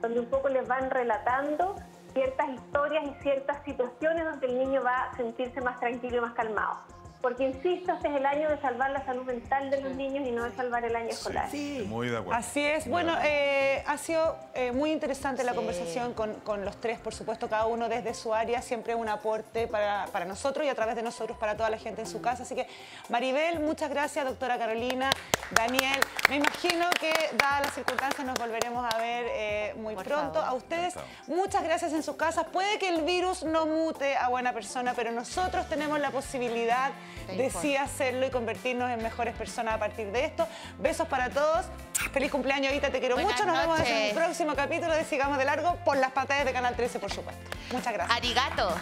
donde un poco les van relatando ciertas historias y ciertas situaciones donde el niño va a sentirse más tranquilo y más calmado. Porque, insisto, este es el año de salvar la salud mental de los niños y no de salvar el año escolar. Sí, muy de acuerdo. Así es. Bueno, ha sido muy interesante la conversación con los tres, por supuesto, cada uno desde su área, siempre un aporte para nosotros y a través de nosotros para toda la gente en su casa. Así que, Maribel, muchas gracias, doctora Carolina, Daniel. Me imagino que, dadas las circunstancias, nos volveremos a ver muy pronto. A ustedes, muchas gracias en sus casas. Puede que el virus no mute a buena persona, pero nosotros tenemos la posibilidad de sí hacerlo y convertirnos en mejores personas a partir de esto. Besos para todos. Feliz cumpleaños, Evita, te quiero mucho. Nos vemos en el próximo capítulo de Sigamos de Largo por las pantallas de Canal 13, por supuesto. Muchas gracias. Arigato.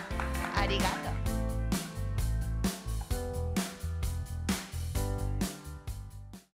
Arigato.